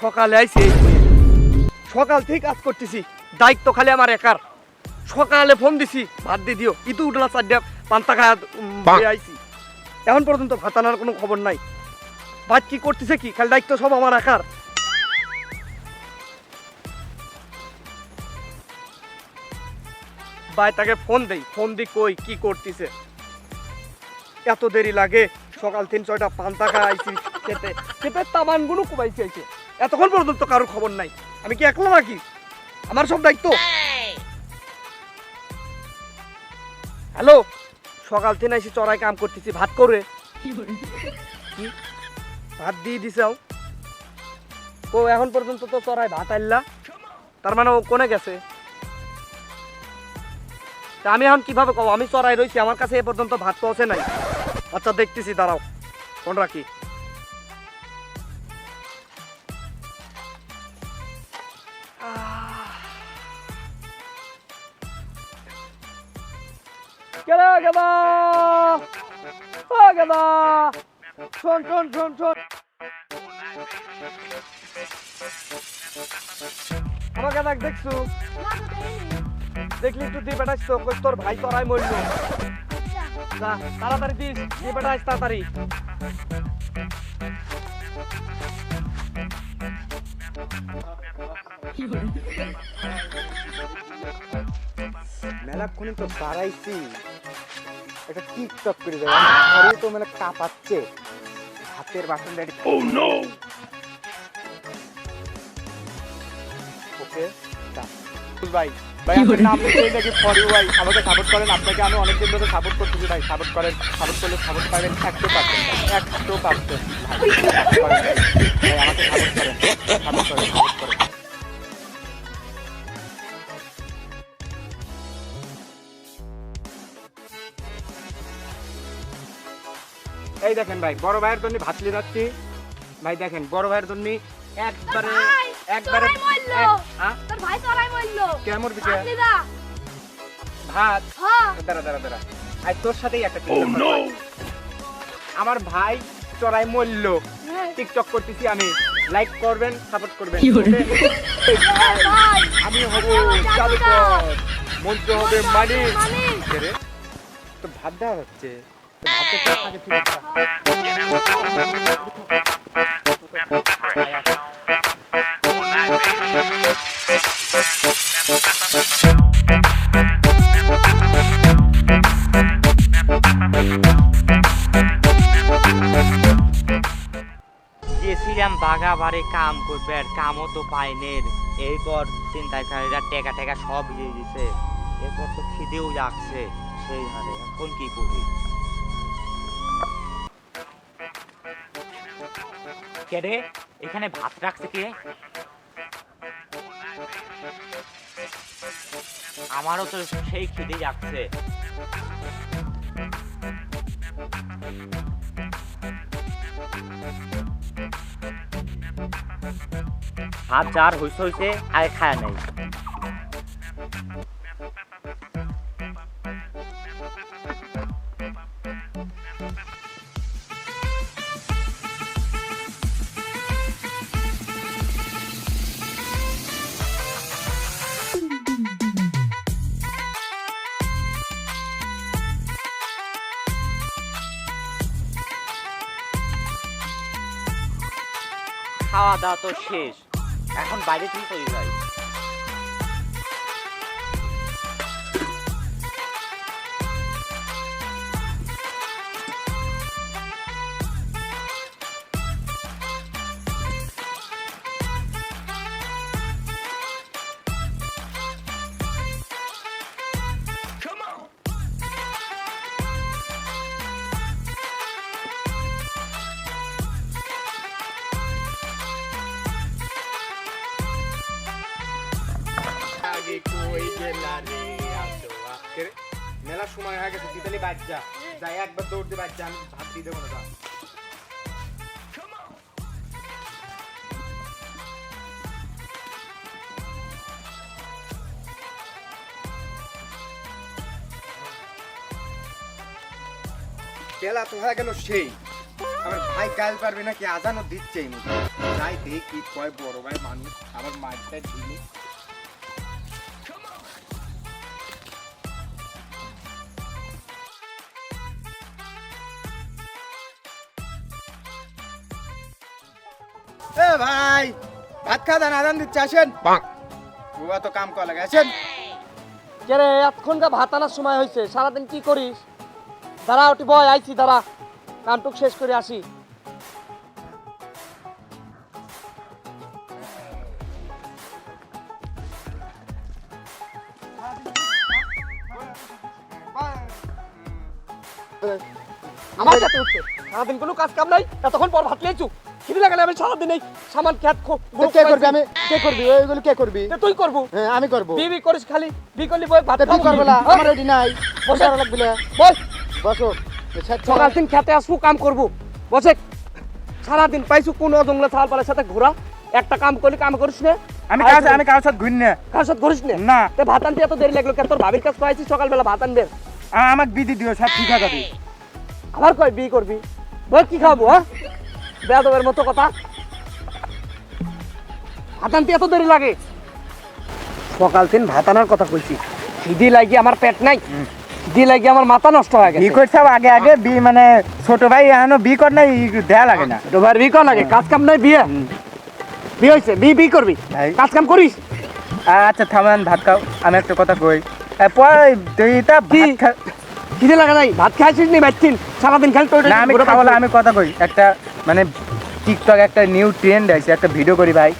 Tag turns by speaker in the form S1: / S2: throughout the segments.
S1: সকালে আইছি সকাল থেকে কাজ করতেছি দায়িত্ব খালি আমার একার সকালে ফোন দিছি ভাত দিয়ে দিও ইতু উঠলা 4টা পান্তা খাওয়া আইছি এখন পর্যন্ত ভাত আনার কোনো খবর নাই ভাত কি করতেছে কি খালি দায়িত্ব সব আমার একার ভাই তাকে ফোন দেই ফোন দি কই কি করতেছে এত দেরি লাগে সকাল 3-6টা পান্তা খাওয়া আইছি খেতে খেতে তামানগুলো কুবাইছি আইছে এতক্ষণ পর্যন্ত কারোর খবর নাই আমি কি একলা নাকি আমার সব দায়িত্ব হ্যালো সকাল থেকে আইছি চড়াই কাম করতেছি ভাত করে ভাত দিয়ে দিছাও ও এখন পর্যন্ত তো চড়াই ভাত আইলা তার মানে ও কোনে গেছে তা আমি এখন কিভাবে কব আমি চড়াই রইছি আমার কাছে এ পর্যন্ত ভাত পৌঁছে নাই আচ্ছা দেখতেছি দাঁড়াও ফোন রাখি গেলা গেলা ও গেলা শোন শোন শোন শোন আমাকে দেখ দেখছু দেখলি একটু দিয়ে বেটাইছ তো কই তোর ভাই তোরাই মরল যা তাড়াতাড়ি দিস দিয়ে বেটাইছ তাড়াতাড়ি মেলাক্ষণই তো বাড়াইছি এটা টিকটক করে দেয় ঘরে তো মানে কাঁপাচ্ছে হাতের বাসন রেডি ও নো ওকে ভাই ভাই আপনার নাম লিখেই নাকি ফর ইউ ভাই আমাকে সাপোর্ট করেন আপনাকে আমি অনেকদিন ধরে সাপোর্ট করতেছি ভাই সাপোর্ট করেন সাপোর্ট করলে সাপোর্ট পাবেন 100% ভাই 100% ভাই আমাকে সাপোর্ট করেন সাপোর্ট করেন সাপোর্ট করেন এই দেখেন ভাই বড় ভাইয়ের জন্য ভাত লিয়ে যাচ্ছি ভাই দেখেন বড় ভাইয়ের জন্য একবারে একবারে
S2: তোর ভাই চড়াই মরলো
S1: কেমন বিষয় ভাত দাঁড়া দাঁড়া দাঁড়া আই তোর সাথেই একটা আমার ভাই চড়াই মরলো টিকটক করতেছি আমি লাইক করবেন সাপোর্ট করবেন আমি হব জাদুকর মন্ত্র হবে মালিক রে তো ভাত দেওয়া হচ্ছে ভাতে তো আগে ঠিক
S3: গেছিলাম বাগাবাড়ি কাম করবে আর কামও তো পাইনি এরপর চিন্তাকারীরা টেকা টেকা সব দিয়ে দিছে এরপর তো খিদেও যাচ্ছে সেই হারে এখন কি করি কে রে এখানে ভাত রাখছে কে আমারও তো সেই খিদে যাচ্ছে ভাত যার হইছে হইছে আগে খায় নাই খাওয়া দাওয়া তো শেষ এখন বাইরে থেকে চলে যাই
S1: মেলা সময় হয়ে গেছে দিতালি বাচ্চা যাই একবার দৌড় দিয়ে বাচ্চা আমি ভাত দিয়ে দেবো না বেলা তো হয়ে গেল সেই
S4: আমার ভাই গাল পারবে নাকি আজানও দিচ্ছে এই মুহূর্তে। যাই দেখি কি কয় বড় ভাই মানুষ আমার মাঠটা ঢিলে। এ ভাই ভাত খা দেন, আজান দিচ্ছে, আসেন। বুয়া তো কাম করা লাগে, আসেন।
S1: কে রে এতক্ষণকার ভাত আনার সময় হয়েছে, সারাদিন কি করিস? দাঁড়া ওটি বয়, আইছি দাঁড়া, কামটুক শেষ করে আসি। আমার সাথে উঠছে, সারাদিন কোনো কাজ কাম নাই, এতক্ষণ পর ভাত লেচু খিদে লাগালে আমি সারাদিন এই সামান খেত
S4: কে করবি? আমি কে করবি? ওইগুলো কে করবি?
S1: তুই করবো।
S4: হ্যাঁ আমি করব।
S1: বিবি করিস খালি, বি করলি বই ভাত
S4: তুই করবে না, আমার ওইটি নাই।
S1: বসে
S4: বসে লাগবে না।
S1: বল।
S4: বসো।
S1: সকাল দিন খেতে আসবো, কাম করবো, বসে। সারাদিন পাইছু কোন অজংলা ছাল পালের সাথে ঘোরা, একটা কাম করলি কাম করিস না।
S4: আমি কার সাথে ঘুরি না।
S1: কার সাথে করিস না?
S4: না।
S1: তে ভাত আনতে এত দেরি লাগলো কেন? তোর ভাবির কাছে পাইছিস সকালবেলা ভাত আনবে,
S4: আমাকে বিধি দিও, সব ঠিক আছে।
S1: আবার কয় বি করবি, বল কি খাবো? হ্যাঁ বেয়াদবের মতো কথা, ভাত আনতে এত দেরি লাগে? সকাল দিন ভাত আনার কথা কইছি, খিদি লাগি আমার পেট নাই, খিদি লাগি আমার মাথা নষ্ট হয়ে
S4: বি
S1: গেছে।
S4: করছাও আগে আগে, বি মানে ছোট ভাই এখনো বি কর নাই, দেয়া লাগে না।
S1: তোমার বি কর লাগে, কাজ কাম নাই, বিয়ে বিয়ে হয়েছে, বি করবি,
S4: এই।
S1: কাজ কাম করিস।
S4: আচ্ছা থামেন, ভাত খাও। আমি একটা কথা কই, পরে দুইটা
S1: কি?
S4: ভাত খা।
S1: খিদে লাগা নাই, ভাত খাইছিস নি বাইছিস সারাদিন খালি তো
S4: না আমি খাওয়ালে, আমি কথা কই, একটা মানে টিকটক একটা নিউ ট্রেন্ড আছে, একটা ভিডিও করি ভাই।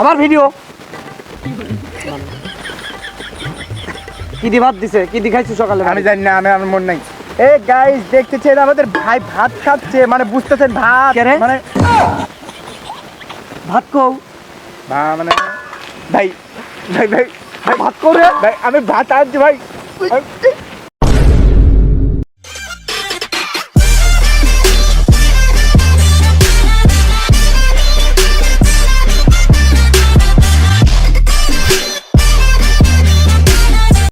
S1: আমার ভিডিও কি দি ভাত দিছে, কি দি খাইছিস সকালে?
S4: আমি জানি না, আমার মন নাই। এ গাইস দেখতেছেন আমাদের ভাই ভাত খাচ্ছে, মানে বুঝতেছেন ভাত
S1: কে রে?
S4: মানে
S1: ভাত কও,
S4: মানে ভাই ভাই ভাই
S1: ভাই ভাত কও রে।
S4: ভাই আমি ভাত আনছি ভাই।